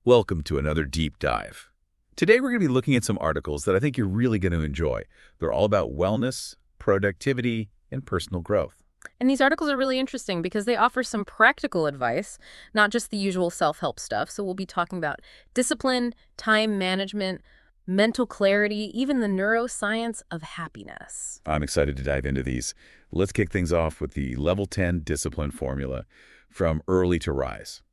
Welcome to another deep dive. Today we're going to be looking at some articles that I think you're really going to enjoy. They're all about wellness, productivity, and personal growth. And these articles are really interesting because they offer some practical advice, not just the usual self-help stuff. So we'll be talking about discipline, time management, mental clarity, even the neuroscience of happiness. I'm excited to dive into these. Let's kick things off with the Level 10 Discipline Formula from Early to Rise.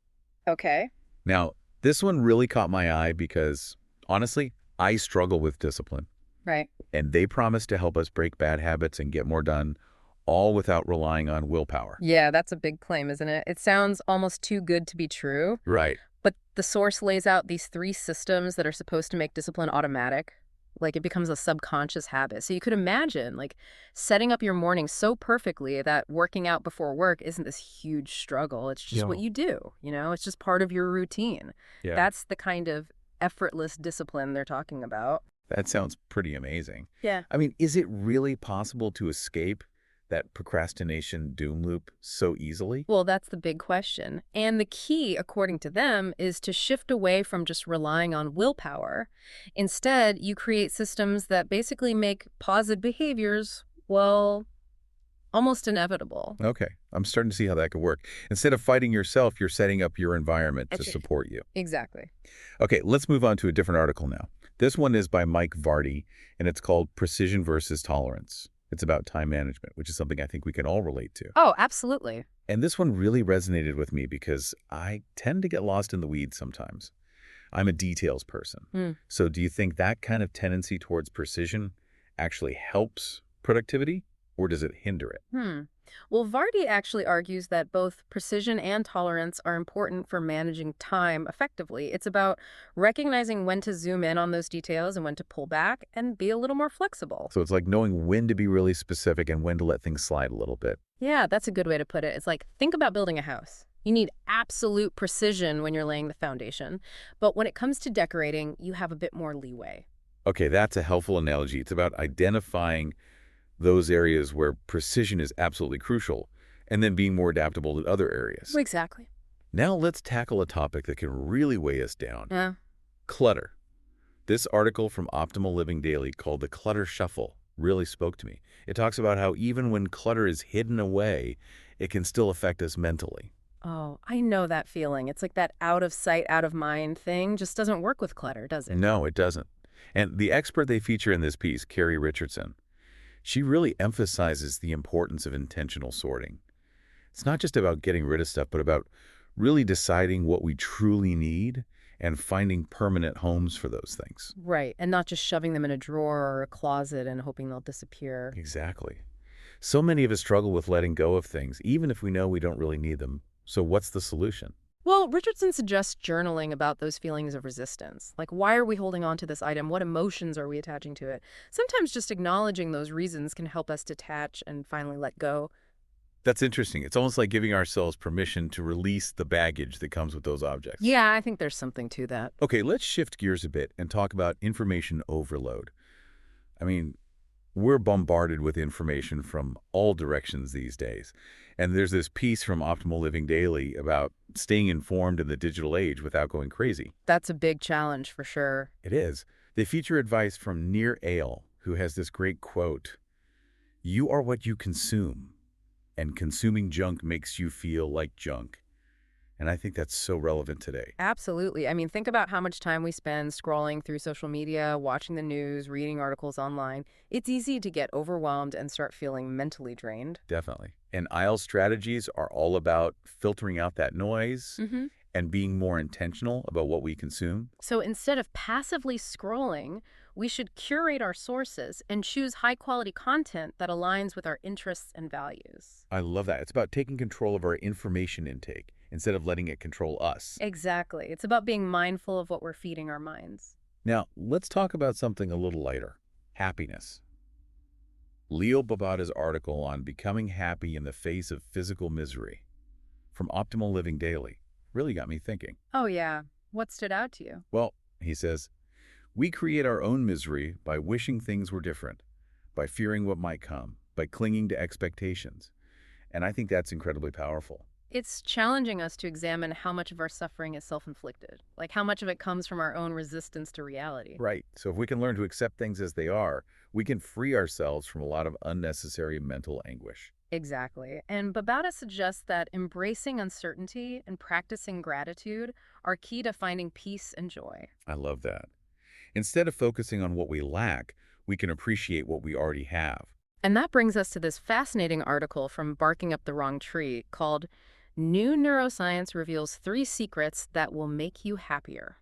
Okay. Now, this one really caught my eye because, honestly, I struggle with discipline. Right. And they promise to help us break bad habits and get more done, all without relying on willpower. Yeah, that's a big claim, isn't it? It sounds almost too good to be true. Right. But the source lays out these 3 systems that are supposed to make discipline automatic. Like it becomes a subconscious habit. So you could imagine like setting up your morning so perfectly that working out before work isn't this huge struggle. It's just what you do, it's just part of your routine. Yeah. That's the kind of effortless discipline they're talking about. That sounds pretty amazing. Yeah. I mean, is it really possible to escape that procrastination doom loop so easily? Well, that's the big question. And the key, according to them, is to shift away from just relying on willpower. Instead, you create systems that basically make positive behaviors, well, almost inevitable. Okay, I'm starting to see how that could work. Instead of fighting yourself, you're setting up your environment to Okay. support you. Exactly. Okay, let's move on to a different article now. This one is by Mike Vardy, and it's called Precision versus Tolerance. It's about time management, which is something I think we can all relate to. Oh, absolutely. And this one really resonated with me because I tend to get lost in the weeds sometimes. I'm a details person. Mm. So do you think that kind of tendency towards precision actually helps productivity, or does it hinder it? Well, Vardy actually argues that both precision and tolerance are important for managing time effectively. It's about recognizing when to zoom in on those details and when to pull back and be a little more flexible. So it's like knowing when to be really specific and when to let things slide a little bit. Yeah, that's a good way to put it. It's like, think about building a house. You need absolute precision when you're laying the foundation. But when it comes to decorating, you have a bit more leeway. Okay, that's a helpful analogy. It's about identifying those areas where precision is absolutely crucial and then being more adaptable to other areas. Exactly. Now let's tackle a topic that can really weigh us down. Yeah. Clutter. This article from Optimal Living Daily called The Clutter Shuffle really spoke to me. It talks about how even when clutter is hidden away, it can still affect us mentally. Oh, I know that feeling. It's like that out of sight, out of mind thing just doesn't work with clutter, does it? No, it doesn't. And the expert they feature in this piece, Carrie Richardson, she really emphasizes the importance of intentional sorting. It's not just about getting rid of stuff, but about really deciding what we truly need and finding permanent homes for those things. Right, and not just shoving them in a drawer or a closet and hoping they'll disappear. Exactly. So many of us struggle with letting go of things, even if we know we don't really need them. So what's the solution? Well, Richardson suggests journaling about those feelings of resistance. Like, why are we holding on to this item? What emotions are we attaching to it? Sometimes just acknowledging those reasons can help us detach and finally let go. That's interesting. It's almost like giving ourselves permission to release the baggage that comes with those objects. Yeah, I think there's something to that. Okay, let's shift gears a bit and talk about information overload. I mean, we're bombarded with information from all directions these days. And there's this piece from Optimal Living Daily about staying informed in the digital age without going crazy. That's a big challenge for sure. It is. They feature advice from Nir Eyal, who has this great quote, "You are what you consume, and consuming junk makes you feel like junk." And I think that's so relevant today. Absolutely. I mean, think about how much time we spend scrolling through social media, watching the news, reading articles online. It's easy to get overwhelmed and start feeling mentally drained. Definitely. And Eyal's strategies are all about filtering out that noise and being more intentional about what we consume. So instead of passively scrolling, we should curate our sources and choose high-quality content that aligns with our interests and values. I love that. It's about taking control of our information intake instead of letting it control us. Exactly. It's about being mindful of what we're feeding our minds. Now, let's talk about something a little lighter, happiness. Leo Babauta's article on becoming happy in the face of physical misery from Optimal Living Daily really got me thinking. Oh, yeah. What stood out to you? Well, he says, we create our own misery by wishing things were different, by fearing what might come, by clinging to expectations. And I think that's incredibly powerful. It's challenging us to examine how much of our suffering is self-inflicted, like how much of it comes from our own resistance to reality. Right. So if we can learn to accept things as they are, we can free ourselves from a lot of unnecessary mental anguish. Exactly. And Babata suggests that embracing uncertainty and practicing gratitude are key to finding peace and joy. I love that. Instead of focusing on what we lack, we can appreciate what we already have. And that brings us to this fascinating article from Barking Up the Wrong Tree called New Neuroscience Reveals 3 Secrets That Will Make You Happier.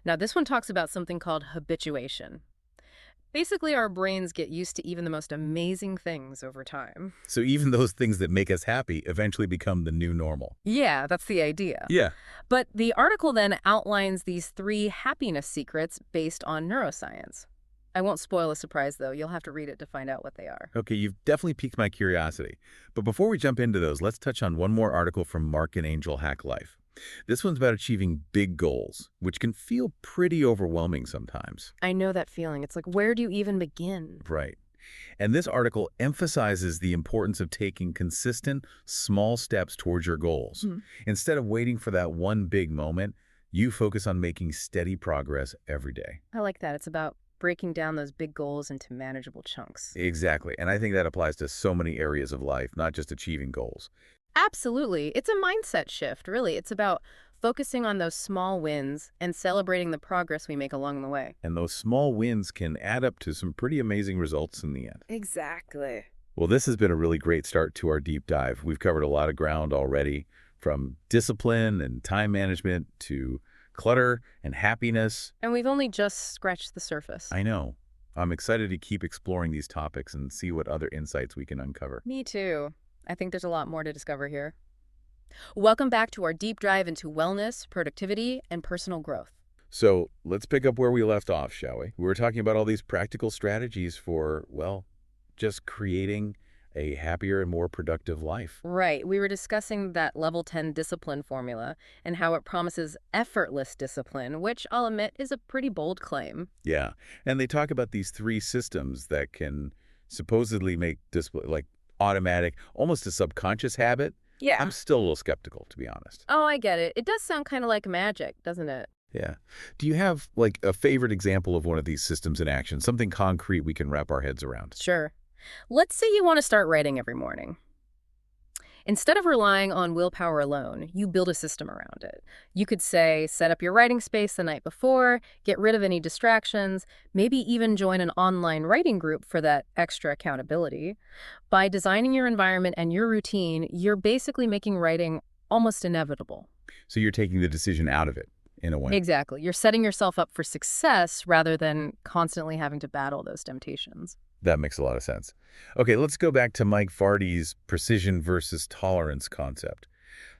Now, this one talks about something called habituation. Basically, our brains get used to even the most amazing things over time. So even those things that make us happy eventually become the new normal. Yeah, that's the idea. Yeah. But the article then outlines these 3 happiness secrets based on neuroscience. I won't spoil a surprise, though. You'll have to read it to find out what they are. Okay, you've definitely piqued my curiosity. But before we jump into those, let's touch on one more article from Mark and Angel Hack Life. This one's about achieving big goals, which can feel pretty overwhelming sometimes. I know that feeling. It's like, where do you even begin? Right. And this article emphasizes the importance of taking consistent, small steps towards your goals. Instead of waiting for that one big moment, you focus on making steady progress every day. I like that. It's about breaking down those big goals into manageable chunks. Exactly. And I think that applies to so many areas of life, not just achieving goals. Absolutely. It's a mindset shift, really. It's about focusing on those small wins and celebrating the progress we make along the way. And those small wins can add up to some pretty amazing results in the end. Exactly. Well, this has been a really great start to our deep dive. We've covered a lot of ground already, from discipline and time management to clutter and happiness. And we've only just scratched the surface. I know. I'm excited to keep exploring these topics and see what other insights we can uncover. Me too. I think there's a lot more to discover here. Welcome back to our deep dive into wellness, productivity, and personal growth. So let's pick up where we left off, shall we? We were talking about all these practical strategies for, well, just creating a happier and more productive life. Right. We were discussing that level 10 discipline formula and how it promises effortless discipline, which I'll admit is a pretty bold claim. Yeah. And they talk about these 3 systems that can supposedly make discipline, like automatic, almost a subconscious habit. Yeah. I'm still a little skeptical, to be honest. Oh, I get it. It does sound kind of like magic, doesn't it? Yeah. Do you have, like, a favorite example of one of these systems in action, something concrete we can wrap our heads around? Sure. Let's say you want to start writing every morning. Instead of relying on willpower alone, you build a system around it. You could say, set up your writing space the night before, get rid of any distractions, maybe even join an online writing group for that extra accountability. By designing your environment and your routine, you're basically making writing almost inevitable. So you're taking the decision out of it, in a way. Exactly. You're setting yourself up for success rather than constantly having to battle those temptations. That makes a lot of sense. Okay, let's go back to Mike Vardy's precision versus tolerance concept.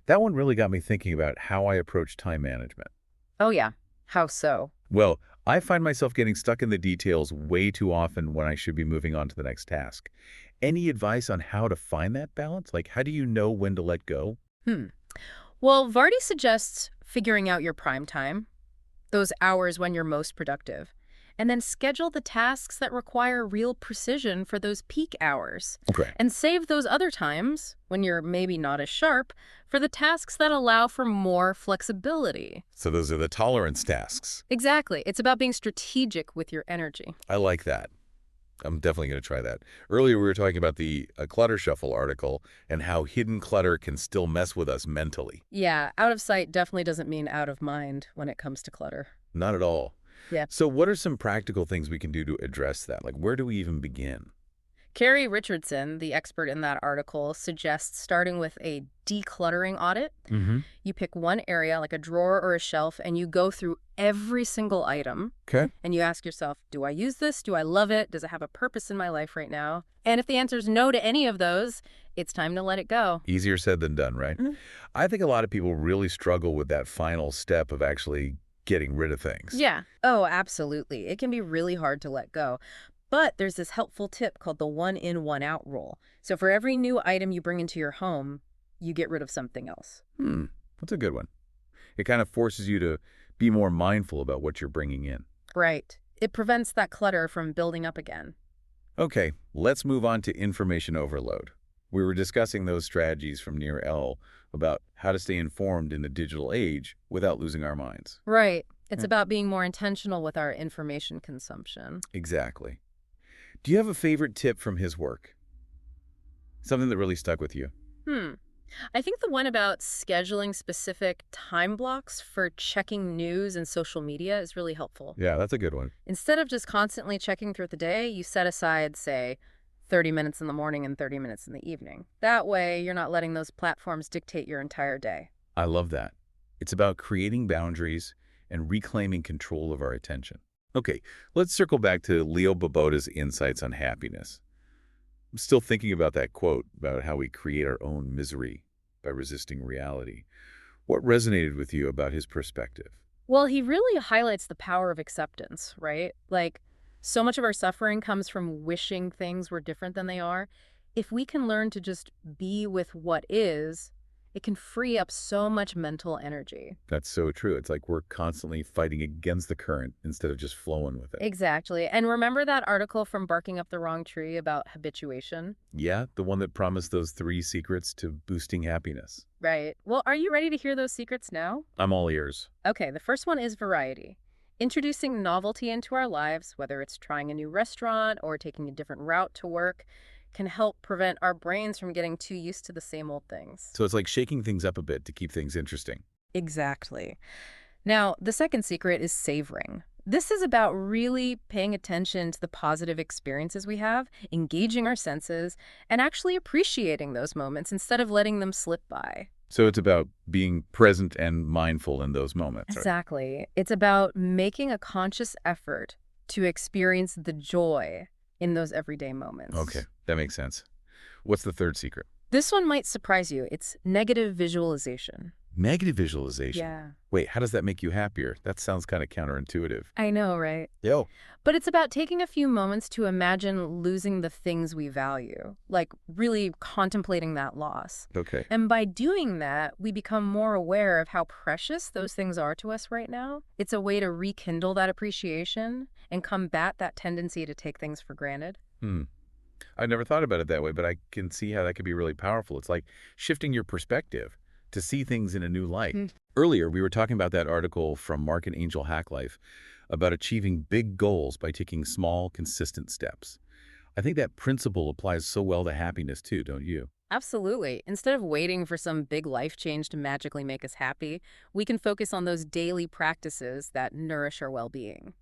That one really got me thinking about how I approach time management. Oh yeah. How so? Well, I find myself getting stuck in the details way too often when I should be moving on to the next task. Any advice on how to find that balance? Like, how do you know when to let go? Well, Vardy suggests figuring out your prime time, those hours when you're most productive, and then schedule the tasks that require real precision for those peak hours. Okay. And save those other times, when you're maybe not as sharp, for the tasks that allow for more flexibility. So those are the tolerance tasks. Exactly. It's about being strategic with your energy. I like that. I'm definitely going to try that. Earlier, we were talking about the Clutter Shuffle article and how hidden clutter can still mess with us mentally. Yeah, out of sight definitely doesn't mean out of mind when it comes to clutter. Not at all. Yeah. So what are some practical things we can do to address that? Like, where do we even begin? Carrie Richardson, the expert in that article, suggests starting with a decluttering audit. You pick one area, like a drawer or a shelf, and you go through every single item. Okay. And you ask yourself, do I use this? Do I love it? Does it have a purpose in my life right now? And if the answer is no to any of those, it's time to let it go. Easier said than done, right? I think a lot of people really struggle with that final step of actually getting rid of things. Yeah. Oh, absolutely. It can be really hard to let go. But there's this helpful tip called the one in, one out rule. So for every new item you bring into your home, you get rid of something else. That's a good one. It kind of forces you to be more mindful about what you're bringing in. Right. It prevents that clutter from building up again. Okay, let's move on to information overload. We were discussing those strategies from Near L about how to stay informed in the digital age without losing our minds. Right. It's Yeah. about being more intentional with our information consumption. Exactly. Do you have a favorite tip from his work? Something that really stuck with you? Hmm. I think the one about scheduling specific time blocks for checking news and social media is really helpful. Yeah, that's a good one. Instead of just constantly checking throughout the day, you set aside, say, 30 minutes in the morning and 30 minutes in the evening. That way, you're not letting those platforms dictate your entire day. I love that. It's about creating boundaries and reclaiming control of our attention. Okay, let's circle back to Leo Boboda's insights on happiness. I'm still thinking about that quote about how we create our own misery by resisting reality. What resonated with you about his perspective? Well, he really highlights the power of acceptance, right? Like, so much of our suffering comes from wishing things were different than they are. If we can learn to just be with what is, it can free up so much mental energy. That's so true. It's like we're constantly fighting against the current instead of just flowing with it. Exactly. And remember that article from Barking Up the Wrong Tree about habituation? Yeah, the one that promised those 3 secrets to boosting happiness. Right. Well, are you ready to hear those secrets now? I'm all ears. Okay, the first one is variety. Introducing novelty into our lives, whether it's trying a new restaurant or taking a different route to work, can help prevent our brains from getting too used to the same old things. So it's like shaking things up a bit to keep things interesting. Exactly. Now, the second secret is savoring. This is about really paying attention to the positive experiences we have, engaging our senses, and actually appreciating those moments instead of letting them slip by. So it's about being present and mindful in those moments, right? Exactly. It's about making a conscious effort to experience the joy in those everyday Okay, moments. that makes sense. What's the third secret? This one might surprise you. It's negative visualization. Negative visualization. Yeah. Wait, how does that make you happier? That sounds kind of counterintuitive. I know, right? Yo. But it's about taking a few moments to imagine losing the things we value, like really contemplating that loss. Okay. And by doing that, we become more aware of how precious those things are to us right now. It's a way to rekindle that appreciation and combat that tendency to take things for granted. Hmm. I never thought about it that way, but I can see how that could be really powerful. It's like shifting your perspective to see things in a new light. Mm. Earlier, we were talking about that article from Mark and Angel Hack Life about achieving big goals by taking small, consistent steps. I think that principle applies so well to happiness too, don't you? Absolutely. Instead of waiting for some big life change to magically make us happy, we can focus on those daily practices that nourish our well-being.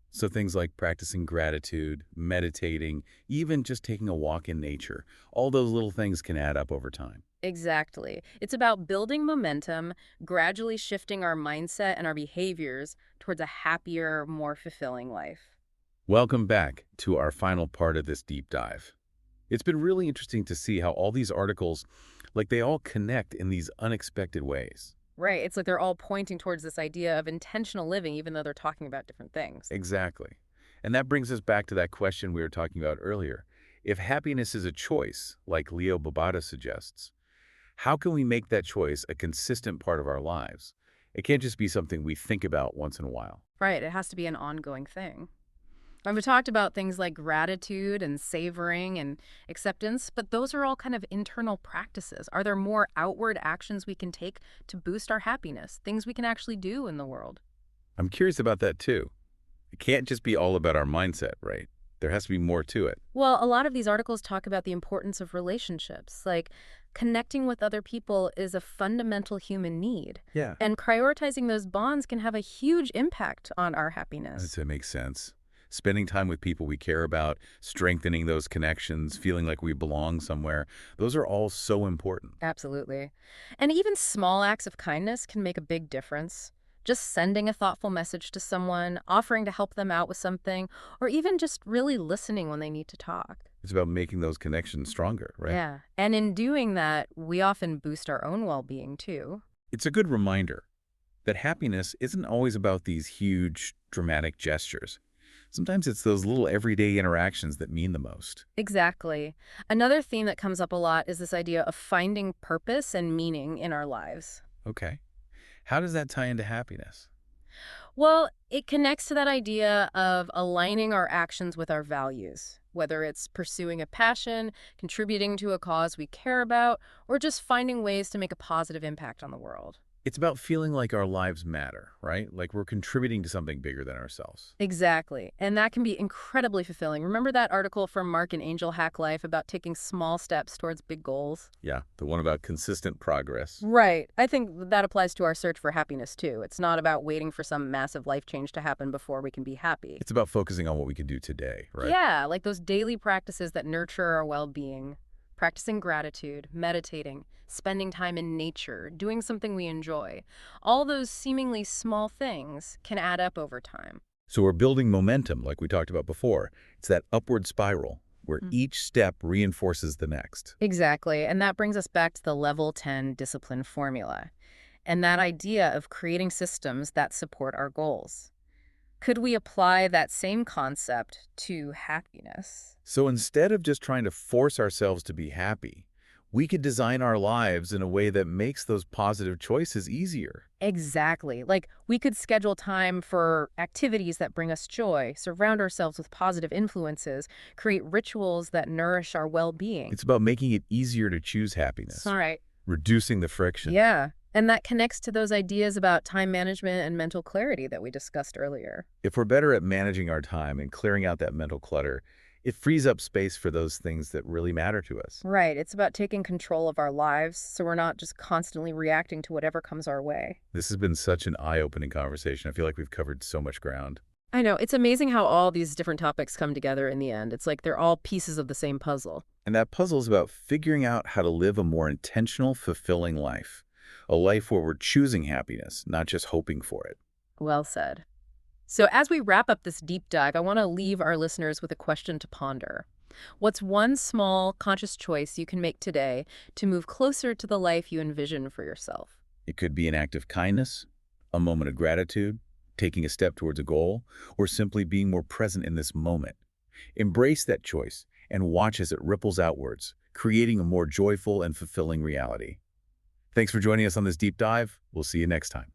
So things like practicing gratitude, meditating, even just taking a walk in nature, all those little things can add up over time. Exactly. It's about building momentum, gradually shifting our mindset and our behaviors towards a happier, more fulfilling life. Welcome back to our final part of this deep dive. It's been really interesting to see how all these articles, like they all connect in these unexpected ways. Right. It's like they're all pointing towards this idea of intentional living, even though they're talking about different things. Exactly. And that brings us back to that question we were talking about earlier. If happiness is a choice, like Leo Babauta suggests, how can we make that choice a consistent part of our lives? It can't just be something we think about once in a while. Right. It has to be an ongoing thing. And we talked about things like gratitude and savoring and acceptance, but those are all kind of internal practices. Are there more outward actions we can take to boost our happiness, things we can actually do in the world? I'm curious about that too. It can't just be all about our mindset, right? There has to be more to it. Well, a lot of these articles talk about the importance of relationships. Like, connecting with other people is a fundamental human need. Yeah. And prioritizing those bonds can have a huge impact on our happiness. That makes sense. Spending time with people we care about, strengthening those connections, feeling like we belong somewhere, those are all so important. Absolutely. And even small acts of kindness can make a big difference. Just sending a thoughtful message to someone, offering to help them out with something, or even just really listening when they need to talk. It's about making those connections stronger, right? Yeah. And in doing that, we often boost our own well-being too. It's a good reminder that happiness isn't always about these huge, dramatic gestures. Sometimes it's those little everyday interactions that mean the most. Exactly. Another theme that comes up a lot is this idea of finding purpose and meaning in our lives. Okay. How does that tie into happiness? Well, it connects to that idea of aligning our actions with our values. whether it's pursuing a passion, contributing to a cause we care about, or just finding ways to make a positive impact on the world. It's about feeling like our lives matter, right? Like we're contributing to something bigger than ourselves. Exactly. And that can be incredibly fulfilling. Remember that article from Mark and Angel Hack Life about taking small steps towards big goals? Yeah, the one about consistent progress. Right. I think that applies to our search for happiness, too. It's not about waiting for some massive life change to happen before we can be happy. It's about focusing on what we can do today, right? Yeah, like those daily practices that nurture our well-being. Practicing gratitude, meditating, spending time in nature, doing something we enjoy. All those seemingly small things can add up over time. So we're building momentum, like we talked about before. It's that upward spiral where each step reinforces the next. Exactly. And that brings us back to the level 10 discipline formula and that idea of creating systems that support our goals. Could we apply that same concept to happiness? So instead of just trying to force ourselves to be happy, we could design our lives in a way that makes those positive choices easier. Exactly. Like we could schedule time for activities that bring us joy, surround ourselves with positive influences, create rituals that nourish our well-being. It's about making it easier to choose happiness, All right. reducing the friction. Yeah. And that connects to those ideas about time management and mental clarity that we discussed earlier. If we're better at managing our time and clearing out that mental clutter, it frees up space for those things that really matter to us. Right. It's about taking control of our lives so we're not just constantly reacting to whatever comes our way. This has been such an eye-opening conversation. I feel like we've covered so much ground. I know. It's amazing how all these different topics come together in the end. It's like they're all pieces of the same puzzle. And that puzzle is about figuring out how to live a more intentional, fulfilling life. A life where we're choosing happiness, not just hoping for it. Well said. So as we wrap up this deep dive, I want to leave our listeners with a question to ponder. What's one small, conscious choice you can make today to move closer to the life you envision for yourself? It could be an act of kindness, a moment of gratitude, taking a step towards a goal, or simply being more present in this moment. Embrace that choice and watch as it ripples outwards, creating a more joyful and fulfilling reality. Thanks for joining us on this deep dive. We'll see you next time.